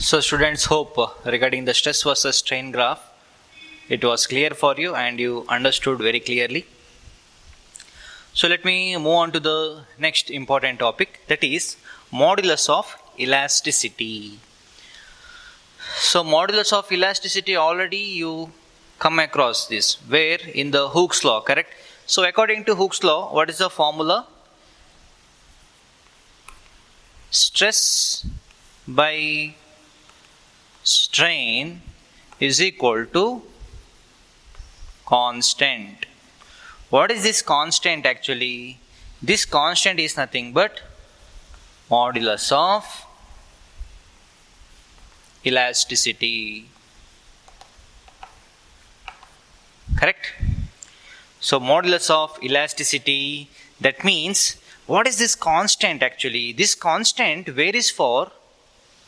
So students, hope regarding the stress versus strain graph, it was clear for you and you understood very clearly. So let me move on to the next important topic, that is modulus of elasticity. So modulus of elasticity, already you come across this, where in the Hooke's law, correct? So according to Hooke's law, what is the formula? Stress by strain is equal to constant. What is this constant actually? This constant is nothing but modulus of elasticity. Correct? So modulus of elasticity, that means what is this constant actually? This constant varies for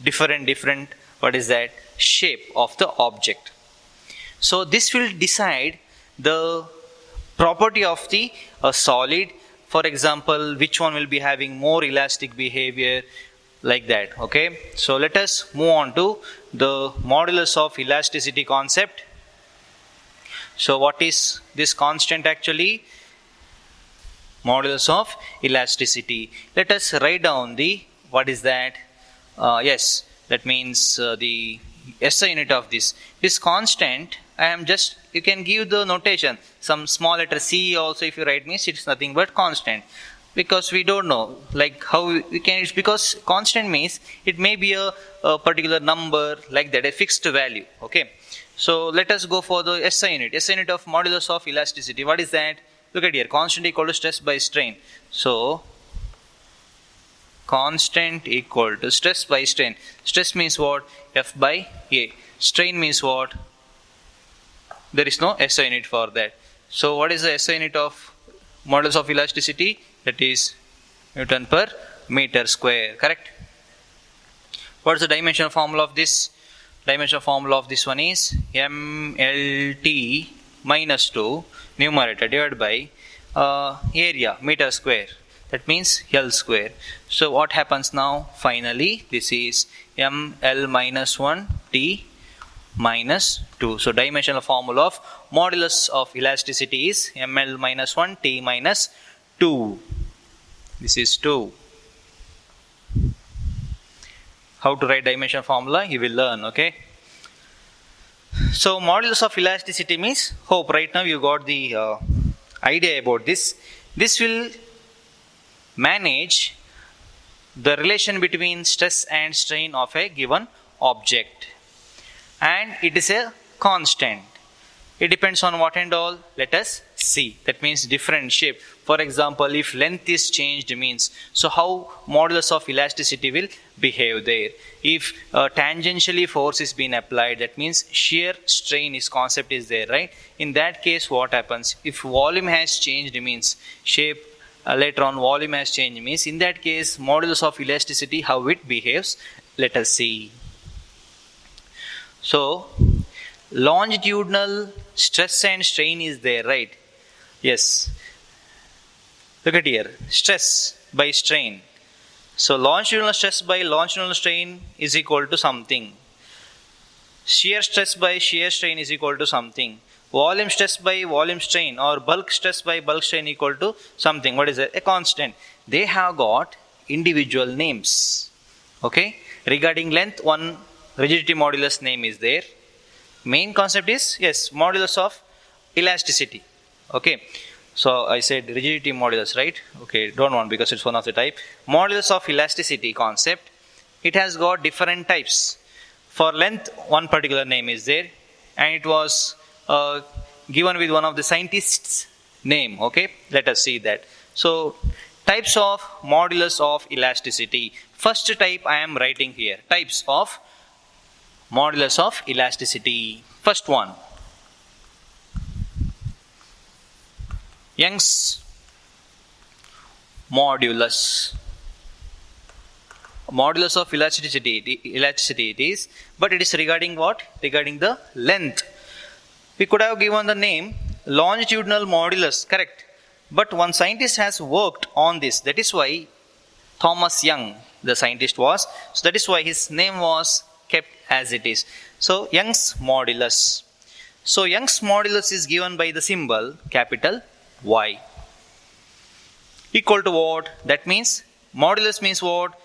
different what is that? Shape of the object. So this will decide the property of the solid. For example, which one will be having more elastic behavior, like that. Okay. So let us move on to the modulus of elasticity concept. So what is this constant actually? Modulus of elasticity. Let us write down the, what is that? Yes, that means the SI unit of this. This constant, I am just, you can give the notation, some small letter C also if you write means it's nothing but constant. Because we don't know, like how we can, it's because constant means it may be a particular number, like that, a fixed value. Okay. So let us go for the SI unit. SI unit of modulus of elasticity. What is that? Look at here, constant equal to stress by strain. So constant equal to stress by strain. Stress means what? F by A. Strain means what? There is no SI unit for that. So what is the SI unit of modulus of elasticity? That is Newton per meter square. Correct? What is the dimensional formula of this? Dimensional formula of this one is MLT minus 2 numerator divided by area meter square. That means L square. So what happens now? Finally, this is ML minus 1 T minus 2. So dimensional formula of modulus of elasticity is ML minus 1 T minus 2. This is 2. How to write dimensional formula? You will learn. Okay. So modulus of elasticity means, hope right now you got the idea about this. This will manage the relation between stress and strain of a given object, and it is a constant. It depends on what and all? Let us see. That means different shape. For example, if length is changed means, so how modulus of elasticity will behave there. If tangentially force is being applied, that means shear strain is concept is there, right? In that case, what happens? If volume has changed means shape, later on volume has changed means, in that case modulus of elasticity, how it behaves, let us see. So longitudinal stress and strain is there, right? Yes. Look at here, stress by strain. So longitudinal stress by longitudinal strain is equal to something. Shear stress by shear strain is equal to something. Volume stress by volume strain or bulk stress by bulk strain equal to something. What is it? A constant. They have got individual names. Okay. Regarding length, one rigidity modulus name is there. Main concept is, yes, modulus of elasticity. Okay. So I said rigidity modulus, right? Okay, don't want because it's one of the type. Modulus of elasticity concept, it has got different types. For length, one particular name is there, and it was given with one of the scientists' name. Okay, let us see that. So types of modulus of elasticity. First type I am writing here. Types of modulus of elasticity. First one, Young's modulus. Modulus of elasticity it is, but it is regarding what? Regarding the length. We could have given the name longitudinal modulus, correct? But one scientist has worked on this. That is why Thomas Young, the scientist was. So that is why his name was kept as it is. So Young's modulus. So Young's modulus is given by the symbol capital Y. Equal to what? That means modulus means what?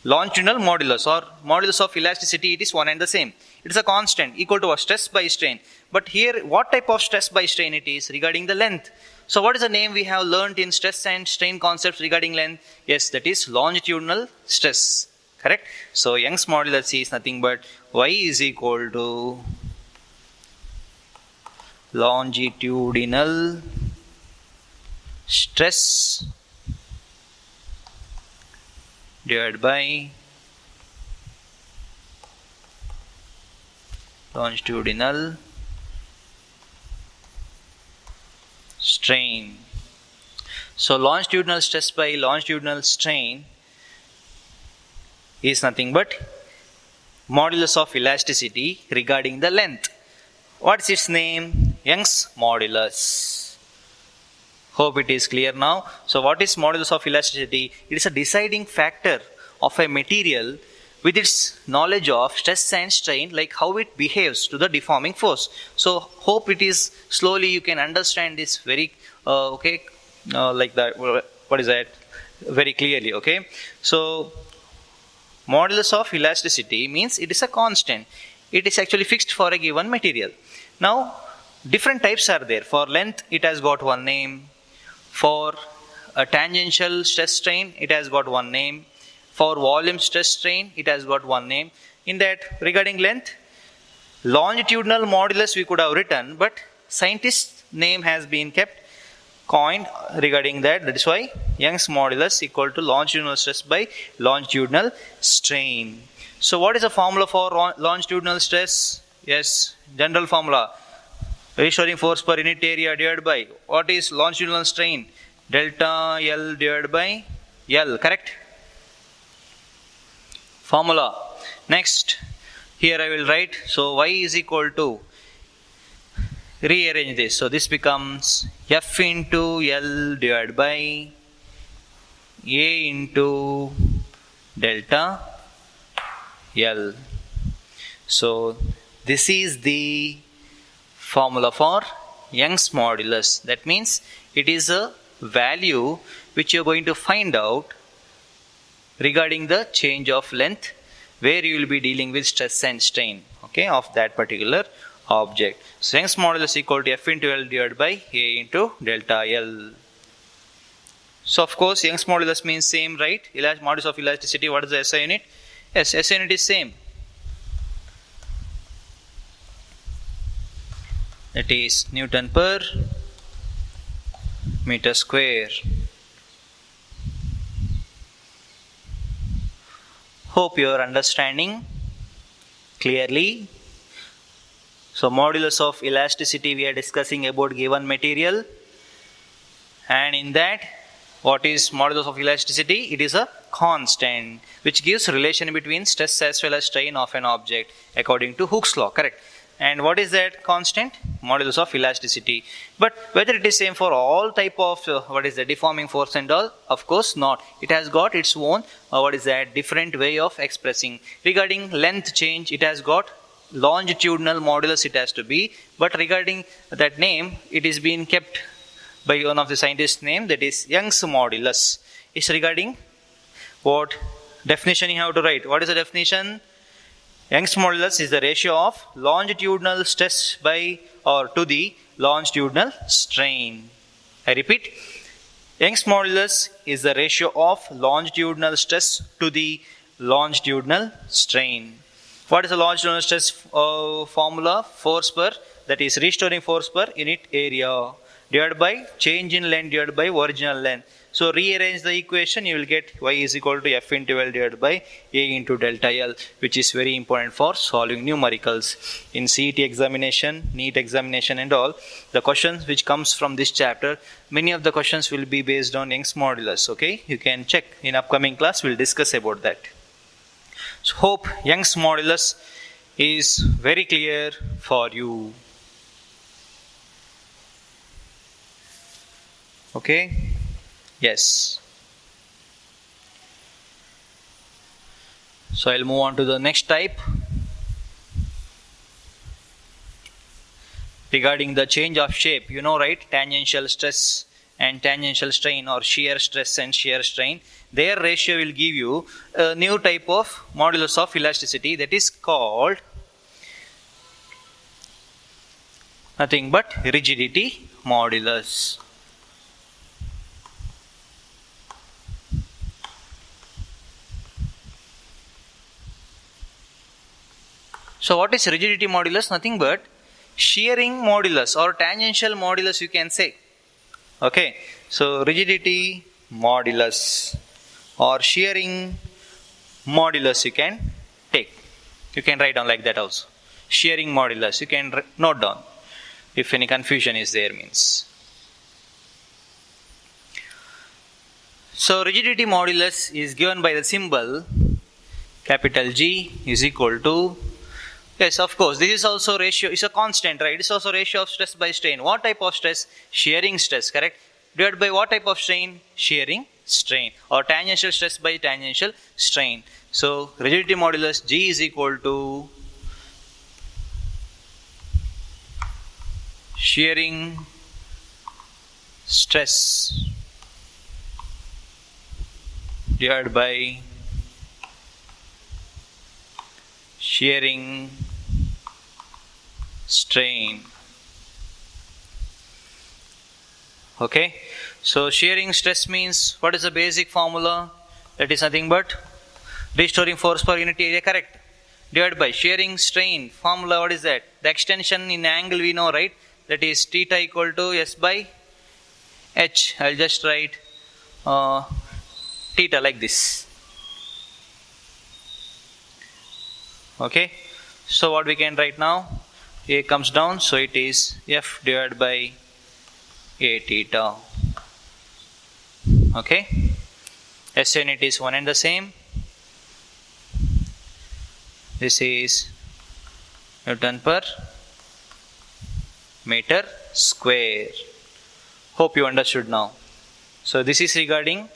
Longitudinal modulus or modulus of elasticity, it is one and the same. It is a constant equal to a stress by strain. But here, what type of stress by strain it is regarding the length? So what is the name we have learnt in stress and strain concepts regarding length? Yes, that is longitudinal stress. Correct? So Young's modulus is nothing but Y is equal to longitudinal stress divided by longitudinal strain. So longitudinal stress by longitudinal strain is nothing but modulus of elasticity regarding the length. What's its name? Young's modulus. Hope it is clear now. So what is modulus of elasticity? It is a deciding factor of a material with its knowledge of stress and strain, like how it behaves to the deforming force. So hope it is slowly you can understand this very like that. What is that? Very clearly. Okay. So modulus of elasticity means it is a constant. It is actually fixed for a given material. Now different types are there. For length, it has got one name. For a tangential stress strain, it has got one name. For volume stress strain, it has got one name. In that, regarding length, longitudinal modulus we could have written, but scientist's name has been kept, coined regarding that. That is why Young's modulus equal to longitudinal stress by longitudinal strain. So what is the formula for longitudinal stress? Yes, general formula. Restoring force per unit area divided by what is longitudinal strain? Delta L divided by L, correct? Formula. Next, here I will write, so Y is equal to, rearrange this. So this becomes F into L divided by A into delta L. So this is the formula for Young's modulus. That means it is a value which you are going to find out regarding the change of length, where you will be dealing with stress and strain, okay, of that particular object. So Young's modulus equal to F into L divided by A into delta L. So of course Young's modulus means same, right? Modulus of elasticity, what is the SI unit? Yes, SI unit is same. That is Newton per meter square. Hope you are understanding clearly. So modulus of elasticity, we are discussing about given material, and in that, what is modulus of elasticity? It is a constant which gives relation between stress as well as strain of an object according to Hooke's law, correct? And what is that constant? Modulus of elasticity. But whether it is same for all type of deforming force and all? Of course not. It has got its own different way of expressing. Regarding length change, it has got longitudinal modulus it has to be. But regarding that name, it is being kept by one of the scientists' name, that is Young's modulus. It's regarding what definition you have to write. What is the definition? Young's modulus is the ratio of longitudinal stress by or to the longitudinal strain. I repeat, Young's modulus is the ratio of longitudinal stress to the longitudinal strain. What is the longitudinal stress formula? Force per, that is restoring force per unit area, divided by change in length divided by original length. So rearrange the equation, you will get Y is equal to F into L divided by A into delta L, which is very important for solving numericals. In CET examination, NEET examination and all, the questions which comes from this chapter, many of the questions will be based on Young's modulus, okay? You can check in upcoming class, we'll discuss about that. So hope Young's modulus is very clear for you. Okay? Yes. So I'll move on to the next type. Regarding the change of shape, you know, right? Tangential stress and tangential strain, or shear stress and shear strain. Their ratio will give you a new type of modulus of elasticity that is called nothing but rigidity modulus. So what is rigidity modulus? Nothing but shearing modulus or tangential modulus, you can say. Okay, so rigidity modulus or shearing modulus you can take. You can write down like that also. Shearing modulus, you can note down if any confusion is there means. So rigidity modulus is given by the symbol capital G is equal to, yes, of course, this is also ratio, it's a constant, right? It's also ratio of stress by strain. What type of stress? Shearing stress, correct? Divided by what type of strain? Shearing strain, or tangential stress by tangential strain. So rigidity modulus G is equal to shearing stress divided by shearing strain. Okay, so shearing stress means, what is the basic formula? That is nothing but restoring force per unit area, correct? Divided by shearing strain. Formula, what is that? The extension in angle we know, right? That is theta equal to S by H. I'll just write theta like this. Okay, so what we can write now? A comes down, so it is F divided by A theta. Okay, SI unit is one and the same. This is Newton per meter square. Hope you understood now. So this is regarding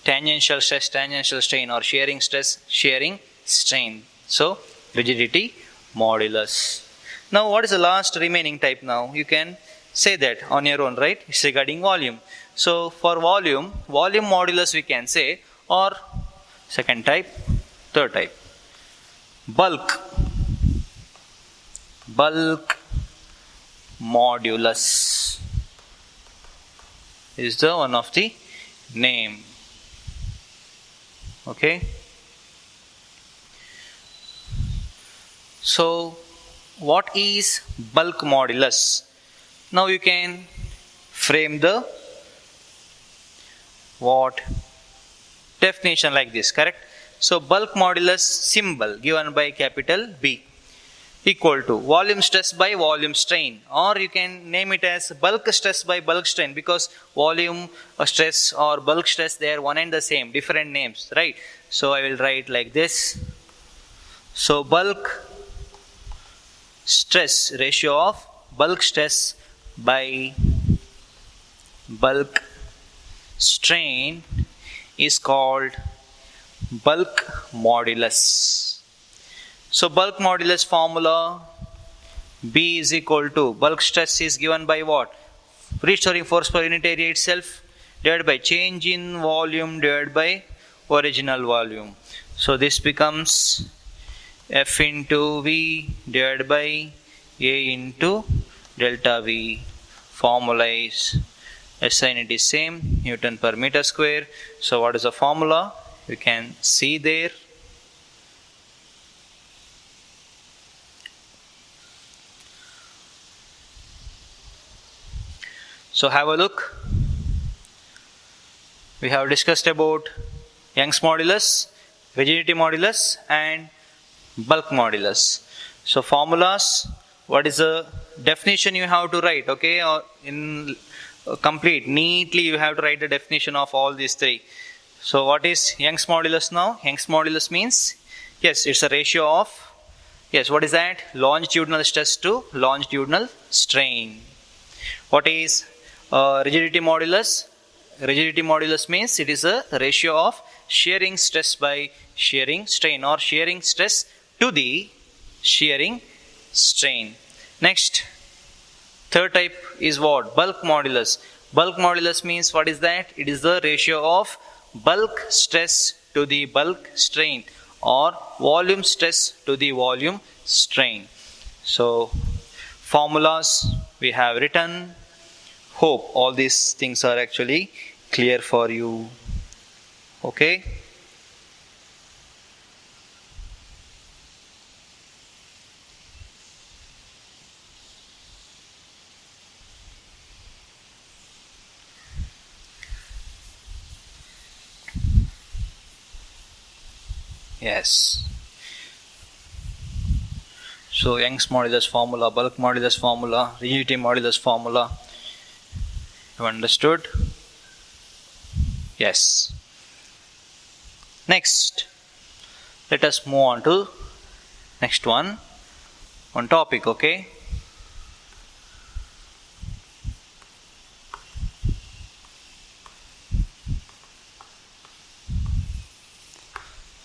tangential stress, tangential strain, or shearing stress, shearing strain. So rigidity modulus. Now what is the last remaining type now? You can say that on your own, right? It's regarding volume. So for volume modulus we can say, or second type, third type, bulk modulus is the one of the name. Okay, so what is bulk modulus? Now you can frame the what definition like this, correct? So bulk modulus symbol given by capital B equal to volume stress by volume strain, or you can name it as bulk stress by bulk strain, because volume stress or bulk stress, they are one and the same, different names, right? So I will write like this. So bulk stress, ratio of bulk stress by bulk strain is called bulk modulus. So bulk modulus formula, B is equal to, bulk stress is given by what? Restoring force per unit area itself divided by change in volume divided by original volume. So this becomes F into V divided by A into delta V. Formula is SI unit is same, Newton per meter square. So what is the formula? You can see there. So have a look. We have discussed about Young's modulus, rigidity modulus, and bulk modulus. So formulas, what is the definition you have to write, okay? Or in complete, neatly you have to write the definition of all these three. So what is Young's modulus now? Young's modulus means, yes, it's a ratio of, yes, what is that? Longitudinal stress to longitudinal strain. What is rigidity modulus? rigidity modulus means it is a ratio of shearing stress by shearing strain, or shearing stress to the shearing strain. Next, third type is what? Bulk modulus. Bulk modulus means what is that? It is the ratio of bulk stress to the bulk strain, or volume stress to the volume strain. So, formulas we have written. Hope all these things are actually clear for you. Okay? Yes. So, Young's modulus formula, bulk modulus formula, rigidity modulus formula. You understood? Yes. Next, let us move on to next one topic, okay?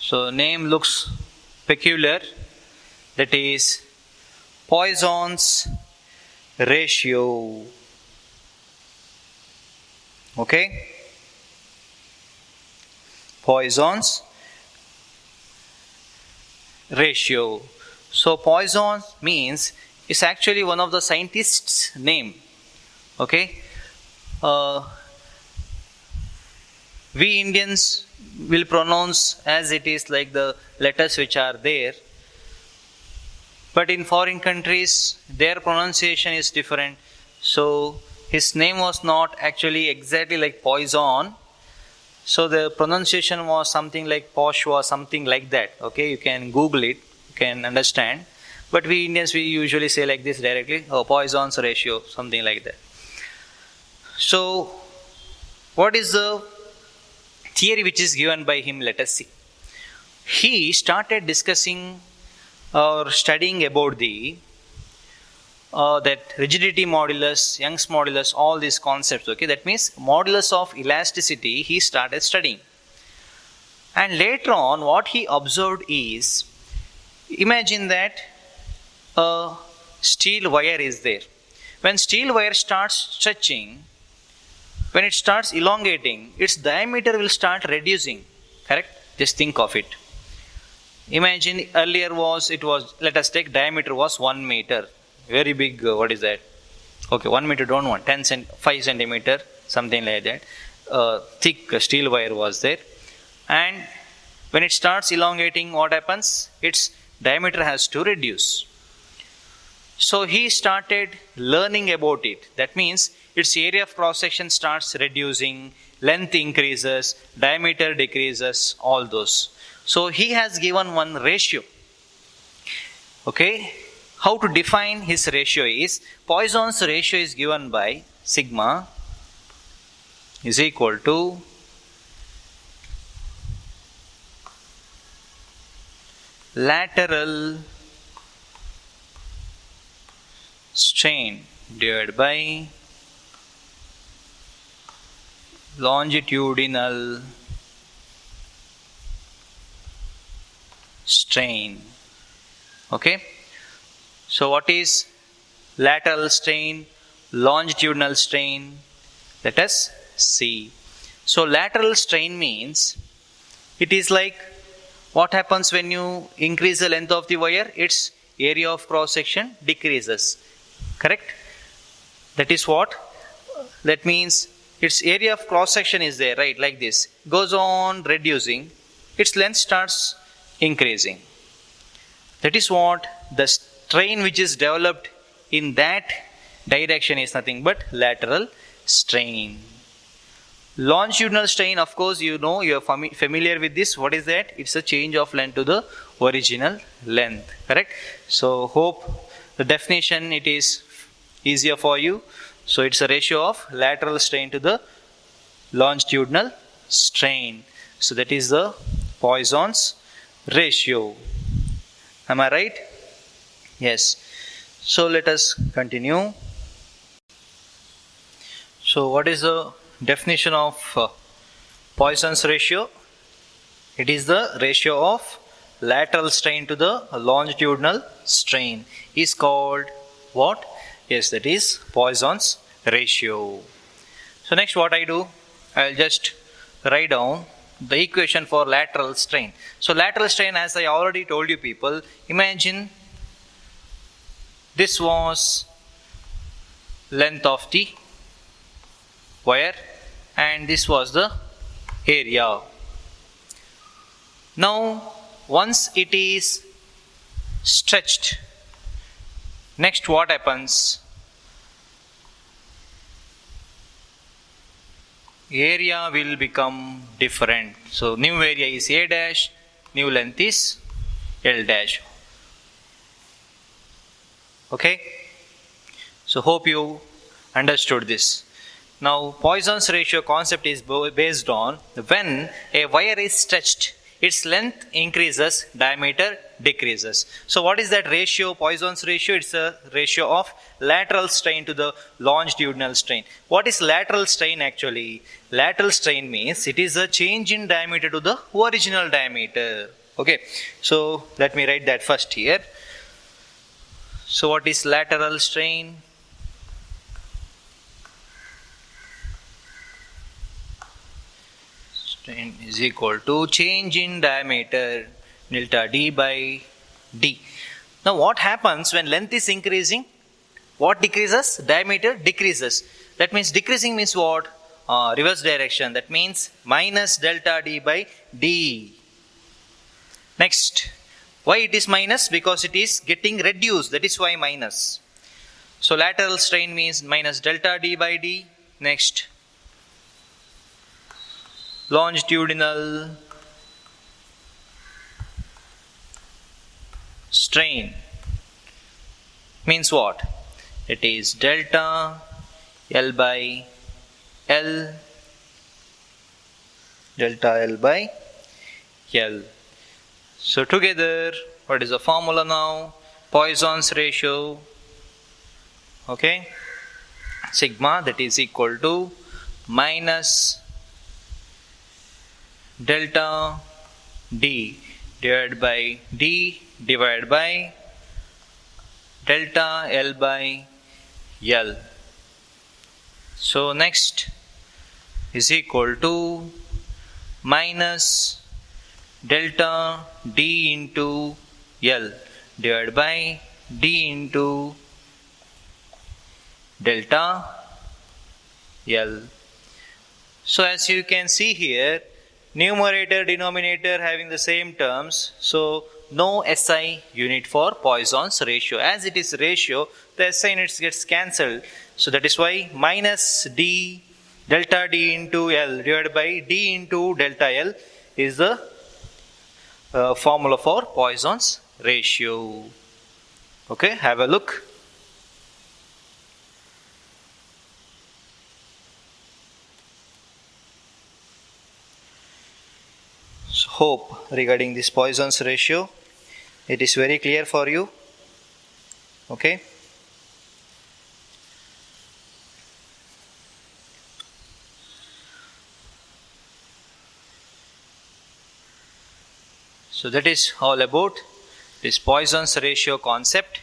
So, name looks peculiar, that is Poisson's ratio. Okay? Poisson's ratio. So, Poisson means it's actually one of the scientists' name. Okay? We Indians will pronounce as it is, like the letters which are there. But in foreign countries, their pronunciation is different. So, his name was not actually exactly like Poisson. So, the pronunciation was something like Posh, was something like that. Okay, you can Google it, you can understand. But we Indians, we usually say like this directly, Poisson's ratio, something like that. So, what is the theory which is given by him? Let us see. He started discussing or studying about the that rigidity modulus, Young's modulus, all these concepts. Okay, that means modulus of elasticity he started studying. And later on, what he observed is, imagine that a steel wire is there. When steel wire starts stretching, when it starts elongating, its diameter will start reducing. Correct? Just think of it. Imagine earlier let us take diameter was 1 meter. Very big, what is that? Okay, 1 meter, don't want, 5 centimeter, something like that. Thick steel wire was there. And when it starts elongating, what happens? Its diameter has to reduce. So he started learning about it. That means its area of cross section starts reducing, length increases, diameter decreases, all those. So he has given one ratio. Okay, how to define his ratio is, Poisson's ratio is given by sigma is equal to lateral strain divided by longitudinal strain. Okay. So what is lateral strain, longitudinal strain? Let us see. So lateral strain means it is like what happens when you increase the length of the wire, its area of cross section decreases. Correct? That is what? That means its area of cross section is there, right? Like this. Goes on reducing, its length starts increasing. That is what the strain which is developed in that direction is nothing but lateral strain. Longitudinal strain, of course, you know, you are familiar with this. What is that? It's a change of length to the original length. Correct? So, hope the definition it is easier for you. So, it's a ratio of lateral strain to the longitudinal strain. So, that is the Poisson's ratio. Am I right? Yes. So, let us continue. So, what is the definition of Poisson's ratio. It is the ratio of lateral strain to the longitudinal strain is called what? Yes, that is Poisson's ratio. So next what I do, I will just write down the equation for lateral strain. So lateral strain, as I already told you people, imagine this was length of the wire and this was the area. Now once it is stretched, next what happens? Area will become different. So new area is A dash, new length is L dash. Okay? So hope you understood this. Now Poisson's ratio concept is based on when a wire is stretched, its length increases, diameter decreases. So what is that ratio, Poisson's ratio? It's a ratio of lateral strain to the longitudinal strain. What is lateral strain actually? Lateral strain means it is a change in diameter to the original diameter. Okay, so let me write that first here. So what is lateral strain? Strain is equal to change in diameter delta d by d. Now what happens when length is increasing? What decreases? Diameter decreases. That means decreasing means what? Reverse direction. That means minus delta d by d. Next, why it is minus? Because it is getting reduced. That is why minus. So lateral strain means minus delta d by d. Next, longitudinal strain means what? It is delta L by L, delta L by L. So together, what is the formula now? Poisson's ratio, okay, sigma, that is equal to minus delta d divided by d divided by delta L by L. So next is equal to minus delta d into L divided by d into delta L. So as you can see here, numerator, denominator having the same terms. So no SI unit for Poisson's ratio. As it is ratio, the SI units gets cancelled. So that is why minus d delta d into L divided by d into delta L is the formula for Poisson's ratio. Okay, have a look. So hope regarding this Poisson's ratio, it is very clear for you. Okay. So that is all about this Poisson's ratio concept.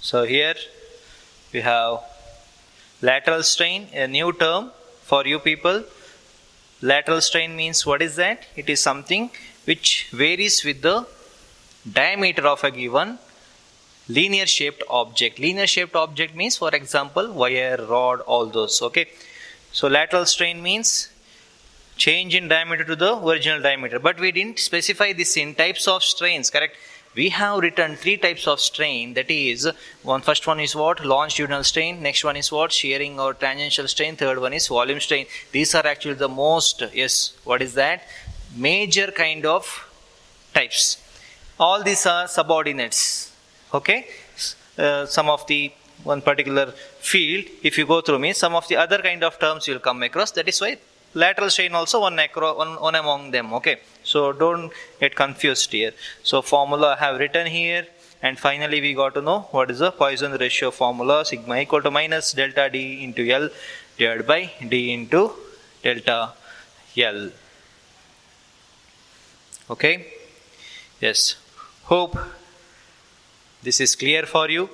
So here we have lateral strain, a new term for you people. Lateral strain means what is that? It is something which varies with the diameter of a given linear shaped object. Linear shaped object means, for example, wire, rod, all those. Okay. So lateral strain means change in diameter to the original diameter. But we didn't specify this in types of strains, correct? We have written 3 types of strain. That is, first one is what? Longitudinal strain. Next one is what? Shearing or tangential strain. Third one is volume strain. These are actually the most, yes, what is that? Major kind of types. All these are subordinates. Okay? Some of the one particular field, if you go through me, some of the other kind of terms you will come across. That is why lateral strain also one among them. Okay, so don't get confused here. So formula I have written here. And finally we got to know what is the Poisson ratio formula, sigma equal to minus delta D into L divided by D into delta L. Okay, yes, hope this is clear for you.